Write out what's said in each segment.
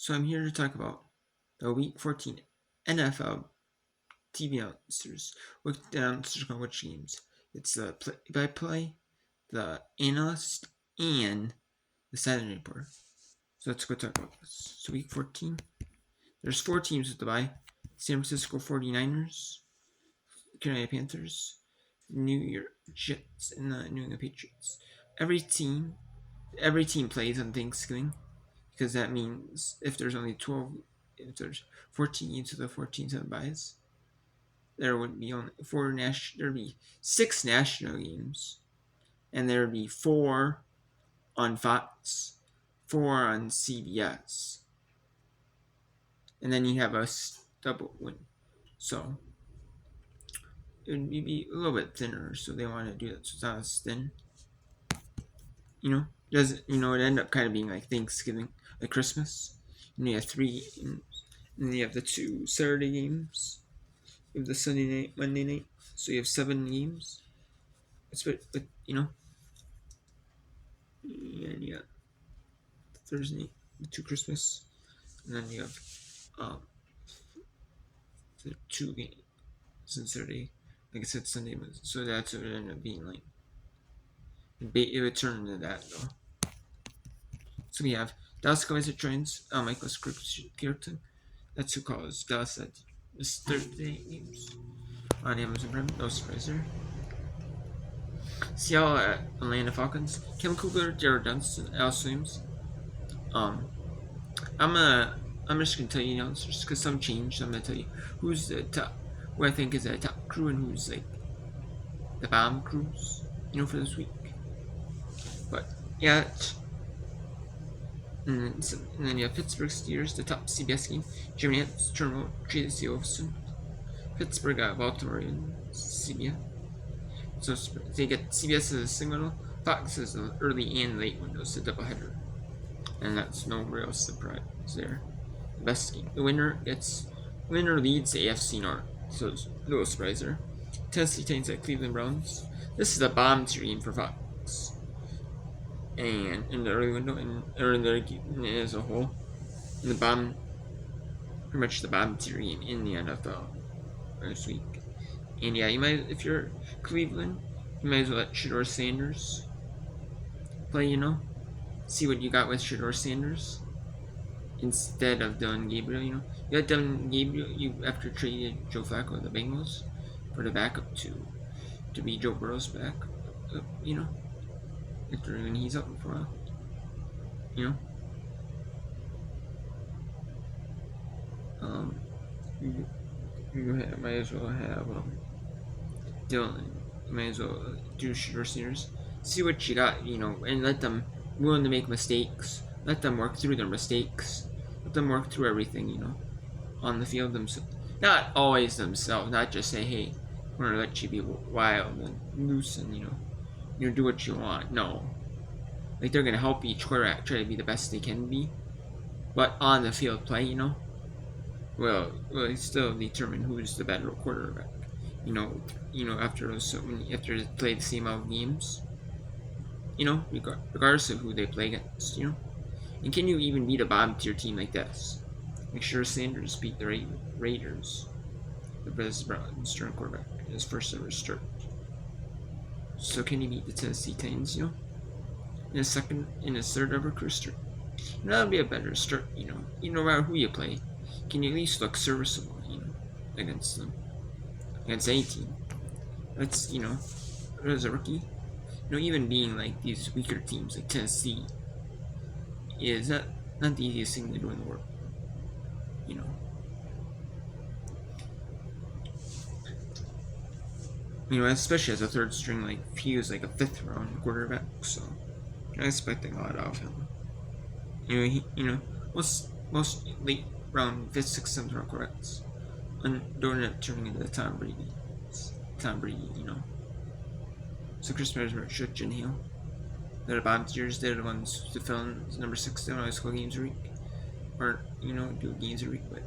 So I'm here to talk about the Week 14 NFL TV announcers. With the announcers on which games. It's the play-by-play, the analyst, and the Saturday report. So let's go talk about this. So Week 14, there's 4 teams with the bye. San Francisco 49ers, Carolina Panthers, New York Jets, and the New England Patriots. Every team plays on Thanksgiving, because that means if there's 14 games of the 14 7 byes, there would be there'd be 6 national games, and there would be 4 on Fox, 4 on CBS, and then you have a double win. So it would be a little bit thinner, so they want to do that so it's not as thin. It end up kind of being like Thanksgiving, like Christmas. And you have 3 games, and then you have the 2 Saturday games. You have the Sunday night, Monday night, so you have 7 games. It's and you got Thursday, the 2 Christmas, and then you have the 2 games and Saturday. Like I said, Sunday, so that's what it ended up being like. It would turn into that though. So we have Dallas Cowboys at Giants, Michael Scripton. That's who calls Dallas at this Thursday games on Amazon Prime. No surprise there. Seattle at Atlanta Falcons. Kevin Kugler, Jared Johnson, Alex Williams. I'm just gonna tell you announcers because some changed. So I'm gonna tell you who's the top, who I think is the top crew, and who's like the bottom crews, for this week. But yeah. And then you have Pittsburgh Steelers, the top CBS game. Jimmy Nance, Turner, Tracy Olsen. Pittsburgh got Baltimore and CBS. So they get CBS as a single, Fox as the early and late windows, the doubleheader. And that's no real surprise there. The best game. The winner leads the AFC North. So it's no surprise there. Tennessee Titans at Cleveland Browns. This is a bomb tier game for Fox. And in the early window, or in the as a whole, in the bottom, pretty much the bottom tier game in the NFL this week. And yeah, if you're Cleveland, you might as well let Shedeur Sanders play. See what you got with Shedeur Sanders instead of Dylan Gabriel. You got Dylan Gabriel. You after traded Joe Flacco of the Bengals for the backup to be Joe Burrow's backup. After when he's up for a while, you might as well have Dylan. You might as well do Shedeur Sanders. See what you got, and let them willing to make mistakes. Let them work through their mistakes. Let them work through everything, on the field themselves. Not always themselves. Not just say, hey, we're gonna let you be wild and loose and do what you want. No. Like, they're going to help each quarterback try to be the best they can be. But on the field play, well, still determine who's the better quarterback. After they play the same amount of games. Regardless of who they play against, And can you even beat a bottom tier team like this? Make sure Sanders beat the Raiders. The Browns starting quarterback. His first ever start. So can he beat the Tennessee Titans, in his third ever career start? That would be a better start, no matter who you play. Can you at least look serviceable, against them? Against any team. That's, as a rookie. Even being like these weaker teams like Tennessee is not the easiest thing to do in the world. Especially as a third string, like he was like a 5th round quarterback, so I'm expecting a lot out of him. Most late round 5th, 6th, 7th round quarterbacks don't end up turning into Tom Brady. So Chris Merritt, Jen Hill. They're the bottom tiers. They're the ones to fill in number 6. They don't always call games a week, or do games a week, but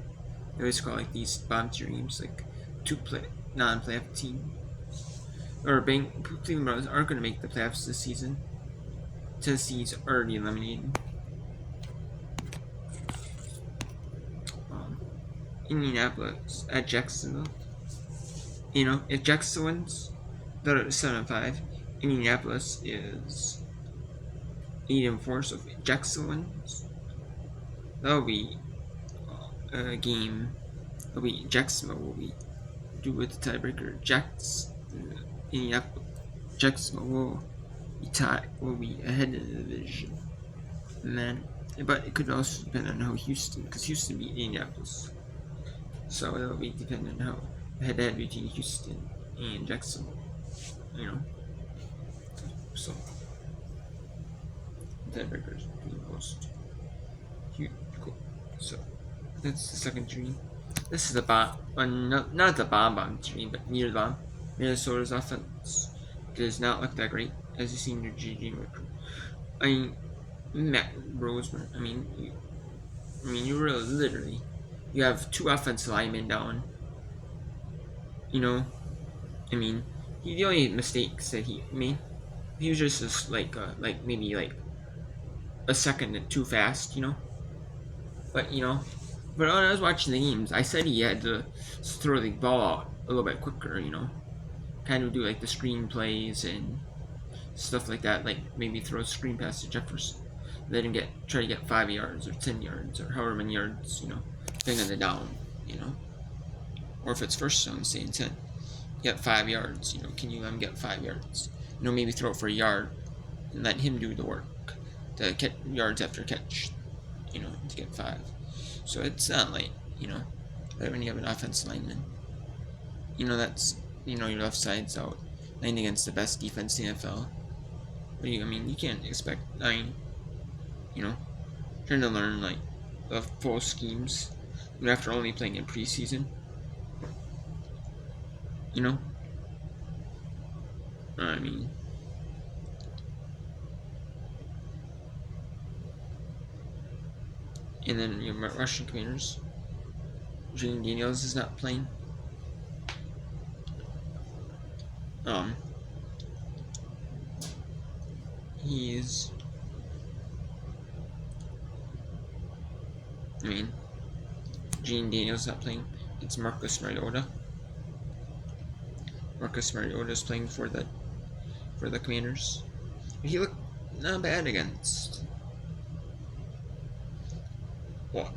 they always call like these bottom tier games like non-playoff team. Or Cleveland Browns aren't going to make the playoffs this season. Tennessee's already eliminated. Indianapolis at Jacksonville. You know, if Jacksonville wins, they're at 7-5. Indianapolis is 8-4. So if Jacksonville wins, that'll be a game. That'll be Jacksonville will be do with the tiebreaker. Indianapolis, Jacksonville will be ahead of the division. And then, but it could also depend on how Houston, because Houston beat Indianapolis. So it'll be dependent on how head-to-head between Houston and Jacksonville. You know. So tiebreakers between most. Cool. So that's the second dream. This is the bottom, not the bottom dream, but near the bottom. Minnesota's offense does not look that great, as you see in your GG record. I mean, Matt Roseman. I mean, you really literally, you have 2 offensive linemen down. You know, I mean, the only mistakes that he made, he was just maybe like a second too fast, you know. But you know, but when I was watching the games, I said he had to throw the ball out a little bit quicker, you know, kind of do like the screen plays and stuff like that, like maybe throw a screen pass to Jefferson. Let him try to get 5 yards or 10 yards or however many yards, you know, depending on the down, you know. Or if it's first down, say in 10, get 5 yards, you know, can you let him get 5 yards? You know, maybe throw it for a yard and let him do the work to get yards after catch, you know, to get 5. So it's not like, you know, that when you have an offensive lineman, you know, that's, you know, your left side's out playing against the best defense in the NFL. But I mean, you can't expect, you know, trying to learn like the full schemes after only playing in preseason. You know, I mean, and then your Russian Commanders, Jalen Daniels is not playing. He's, I mean, Jalen Daniels not playing. It's Marcus Mariota. Marcus Mariota is playing for the Commanders. He looked not bad against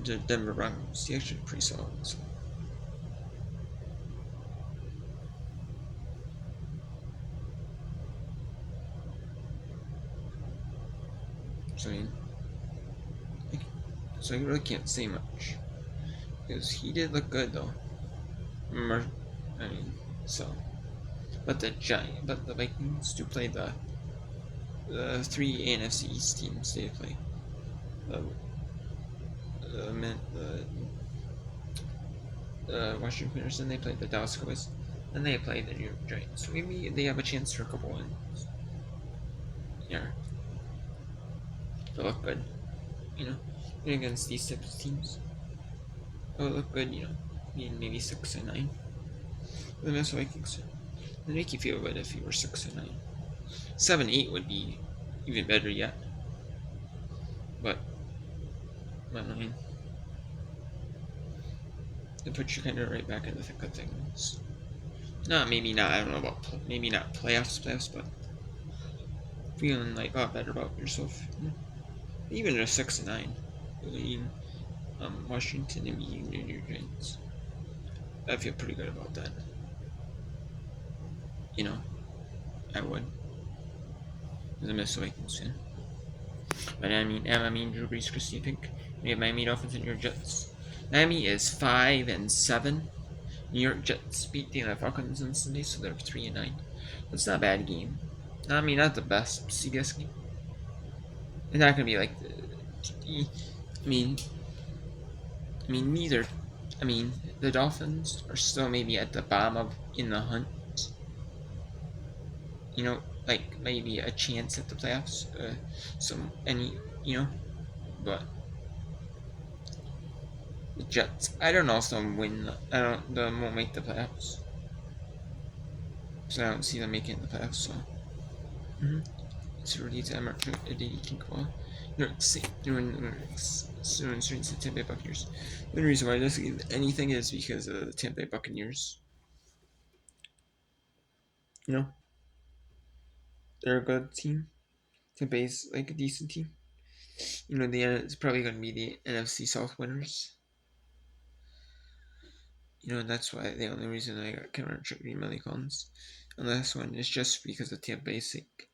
the Denver Broncos. He actually pretty solid. So I really can't say much because he did look good though. I mean, so. But the Vikings do play the 3 NFC East teams. They play the Washington Commanders, and they play the Dallas Cowboys, and they play the New York Giants. So maybe they have a chance for a couple wins. Yeah, they look good, you know, against these types of teams. It would look good, you know, maybe 6-9. The Minnesota Vikings. It'd make you feel good if you were 6-9. 7-8 would be even better yet. But I mean, it puts you kind of right back in the thick of things. Maybe not. I don't know about maybe not playoffs, but feeling like a lot better about yourself. Even a 6-9, beating Washington and beating the New York Giants. I feel pretty good about that. You know, I would. As a Minnesota Vikings fan. But I mean, Drew Brees, Christy Pink. We have Miami Dolphins and New York Jets. Miami is 5-7. New York Jets beat the Falcons on Sunday, so they're 3-9. It's not a bad game. I mean, not the best CBS game. It's not gonna be like neither. I mean, the Dolphins are still maybe at the bottom in the hunt. You know, like maybe a chance at the playoffs. But the Jets, I don't know if they'll win. They won't make the playoffs. So I don't see them making the playoffs. So. It's really time to soon strings the Tampa Bay Buccaneers. The only reason why I don't get anything is because of the Tampa Bay Buccaneers. You know, they're a good team. Tampa Bay's like a decent team. You know, it's probably going to be the NFC South winners. You know, and that's why the only reason I got Cameron Green Melly Collins on this one is just because of Tampa Bay's sake.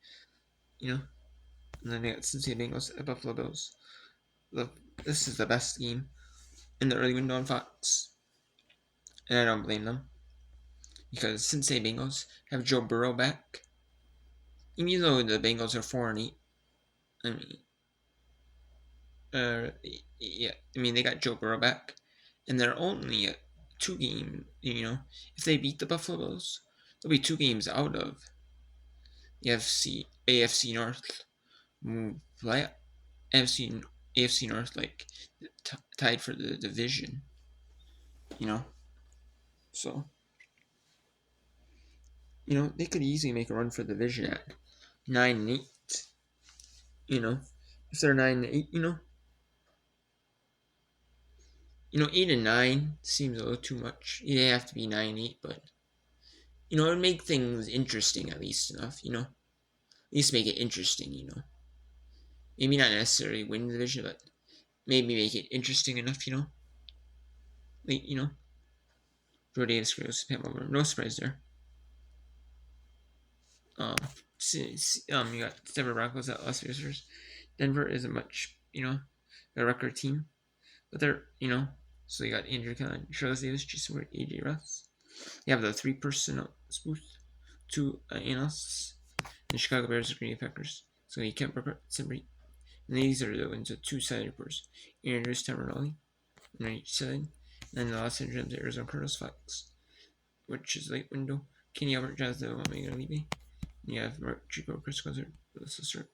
You know, and then I got Cincinnati Bengals at Buffalo Bills. This is the best game in the early window on Fox, and I don't blame them because Cincinnati Bengals have Joe Burrow back. Even though the Bengals are 4-8, I mean, yeah, I mean they got Joe Burrow back, and they're only a 2-game. You know, if they beat the Buffalo Bills, they'll be 2 games out of the AFC North. Play AFC North like tied for the division. You know, so you know they could easily make a run for the division at 9-8. You know, if they're 9-8, you know, 8-9 seems a little too much. They have to be 9-8, but you know, it would make things interesting at least enough. You know, at least make it interesting. You know, maybe not necessarily win the division, but maybe make it interesting enough. You know, like Joe Davis goes Pat Mahomes. No surprise there. Um, you got Denver Broncos at Las Vegas. Denver isn't much, a record team, but they're, so you got Andrew Kelly, Charles Davis, Jason Ward, AJ Russ. You have the 3 personnel booth, 2 analysts, the Chicago Bears, the Green Bay Packers. So you can't record somebody. And these are the ones, 2-sided reports. Andrews, Tamarelli, on each side. And then the Los Angeles Arizona Cardinals, Fox, which is late window. Kenny Albert, Jonathan Omega, Levy. You have Mark Chico, Chris Coulter, Melissa Cirque,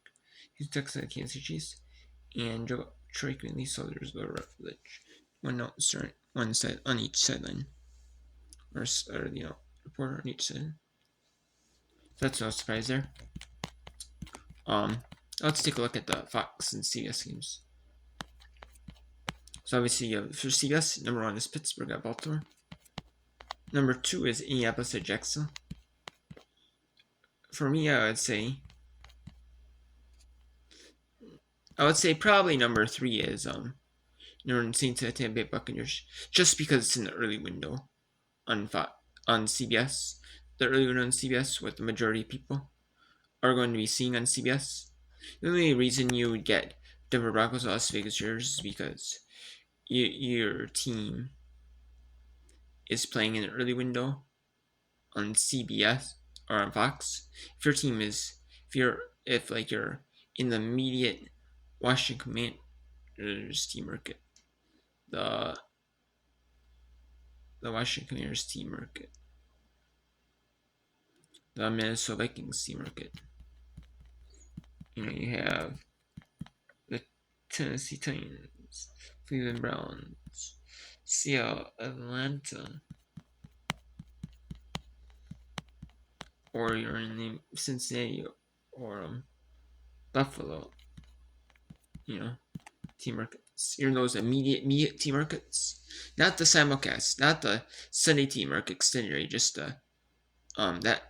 Hugh Texas, Kansas City Chiefs, and Troy Quinley, so there's the Rutledge. One side on each sideline, or reporter on each side. So that's no surprise there. Let's take a look at the Fox and CBS games. So obviously, for CBS, number 1 is Pittsburgh at Baltimore. Number 2 is Indianapolis at Jacksonville. For me, I would say probably number 3 is New Orleans Saints at Tampa Bay Buccaneers, just because it's in the early window on CBS. The early window on CBS, what the majority of people are going to be seeing on CBS. The only reason you would get Denver Broncos Las Vegas Raiders is because your team is playing in the early window on CBS or on Fox. If your team is, you're in the immediate Washington Commanders team market, the Washington Commanders team market, the Minnesota Vikings team market. You have the Tennessee Titans, Cleveland Browns, Seattle, Atlanta, or you're in Cincinnati or Buffalo. Team markets. You're in those immediate team markets, not the simulcast, not the Sunday team market extended, just that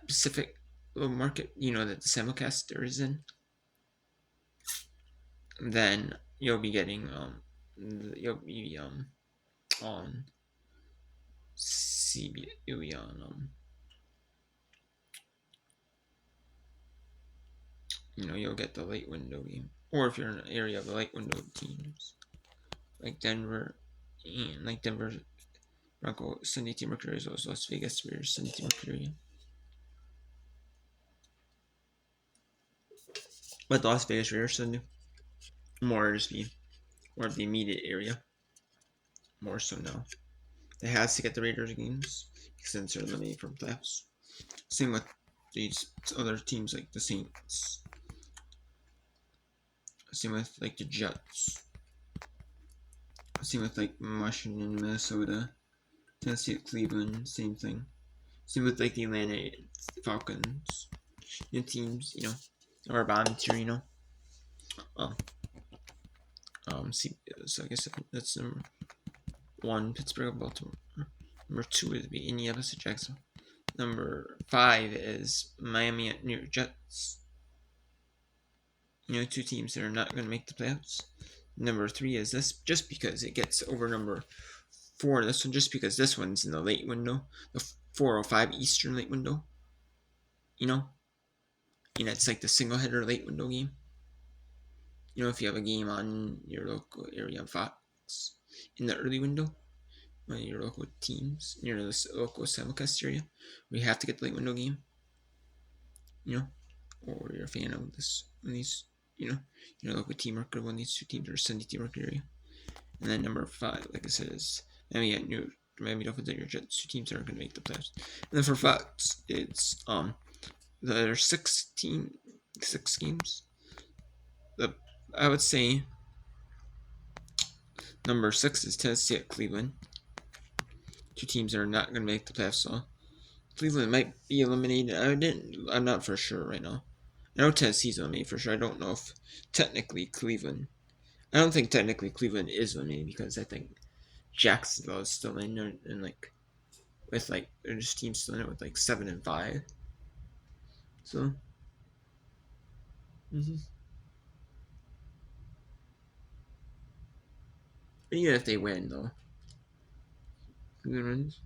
specific little market. That the simulcast there is in. Then you'll be getting on CB. You'll be on you'll get the late window game, or if you're in an area of the late window teams like Denver Bronco Sunday team market as well as Las Vegas Raiders Sunday team market. But the Las Vegas Raiders Sunday more just be more of the immediate area, more so now. It has to get the Raiders games since they're eliminated from playoffs. Same with these other teams like the Saints. Same with like the Jets. Same with like Washington, Minnesota, Tennessee, Cleveland. Same thing. Same with like the Atlanta Falcons. Teams, or bottom tier. So I guess that's number 1, Pittsburgh, Baltimore. Number 2 would be Indianapolis, Jackson. Number 5 is Miami at New York Jets. 2 teams that are not going to make the playoffs. Number 3 is this, just because it gets over number 4. This one, just because this one's in the late window, the 4:05 Eastern late window. It's like the single header late window game. If you have a game on your local area on Fox in the early window, your local teams, near the local simulcast area, we have to get the late window game. Or you're a fan of this one of these, your local team record, one of these 2 teams are Sunday team record area. And then number 5, like I said, is Miami Dolphins and your Jets, 2 teams that are going to make the playoffs. And then for Fox, it's there are 6 games. I would say number 6 is Tennessee at Cleveland. 2 teams that are not going to make the playoffs. So Cleveland might be eliminated. I'm not for sure right now. I know Tennessee's eliminated for sure. I don't know if technically Cleveland. I don't think technically Cleveland is eliminated, because I think Jacksonville is still in there, and there's teams still in it with 7 and 5. So. Even if they win, though, Cleveland wins.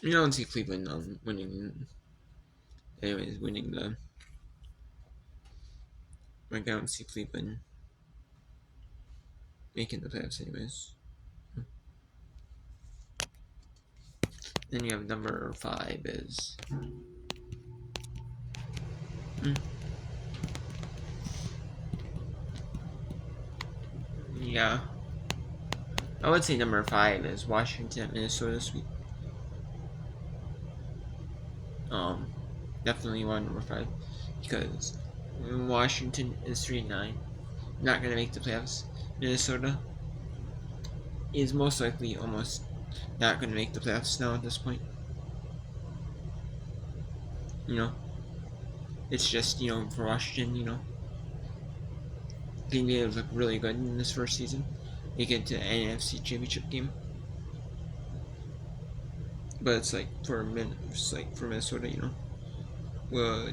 I don't see Cleveland winning. Anyways, winning the. I don't see Cleveland making the playoffs, anyways. Then you have number 5 is. Yeah. I would say number 5 is Washington at Minnesota this week. Definitely number 5, because Washington is 3-9, not gonna make the playoffs. Minnesota is most likely almost not gonna make the playoffs now at this point. It's just for Washington, they made it look really good in this first season. They get to the NFC Championship game. But it's for Minnesota, well,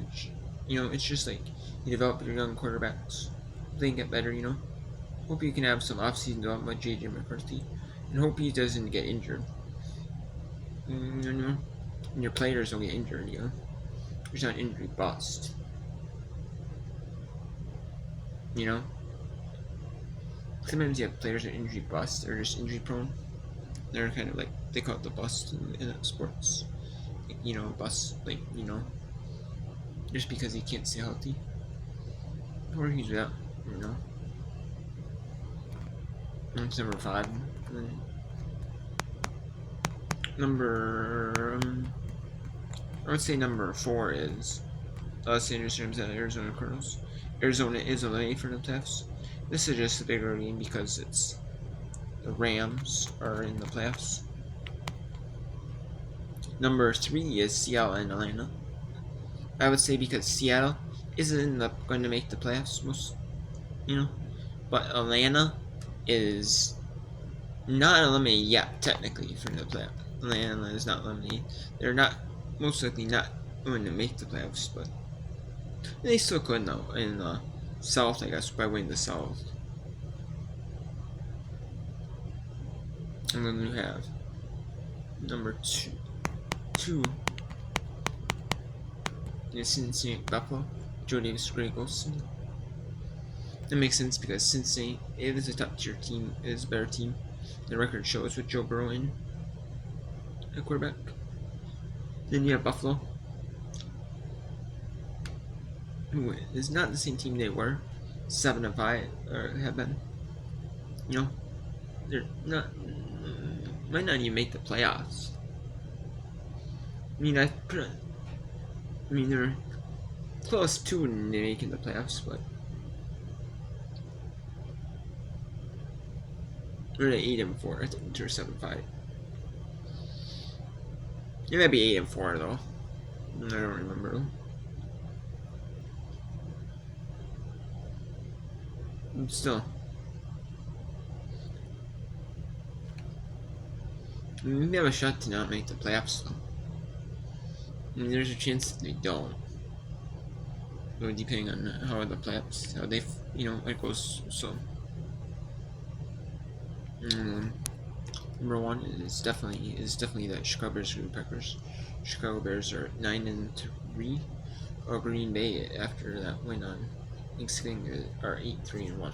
it's just you develop your young quarterbacks. They get better, Hope you can have some offseason development like J.J. McCarthy, and hope he doesn't get injured. And your players don't get injured, There's not injury bust. Sometimes you have players that are injury bust, or just injury prone. They're kind of they call it the bust in sports. Bust, just because he can't stay healthy. Or he's out, That's number 5. And then I would say number 4 is Los Angeles Rams at Arizona Cardinals. Arizona is eliminated for the playoffs. This is just a bigger game because it's the Rams are in the playoffs. Number 3 is Seattle and Atlanta. I would say because Seattle isn't going to make the playoffs, but Atlanta is not eliminated yet, technically, from the playoffs. Atlanta is not eliminated. They're most likely not going to make the playoffs, but they still could now in the South, I guess, by winning the South. And then you have number 2 is Cincinnati Buffalo. Joe Davis, Greg Olsen. That makes sense because Cincinnati, it is a top tier team. It is a better team. The record shows with Joe Burrow in at quarterback. Then you have Buffalo, who is not the same team they were 7 and 5 or have been. They're not, might not even make the playoffs. They're close to making the playoffs, but Or 8-4. I think they're 7-5. It might be 8-4 though. I don't remember. Still, maybe have a shot to not make the playoffs though. I mean, there's a chance that they don't. But depending on how the playoffs, how they, it goes. So, number one is definitely the Chicago Bears Green Packers. Chicago Bears are 9-3. Green Bay after that win on Thanksgiving are 8-3-1.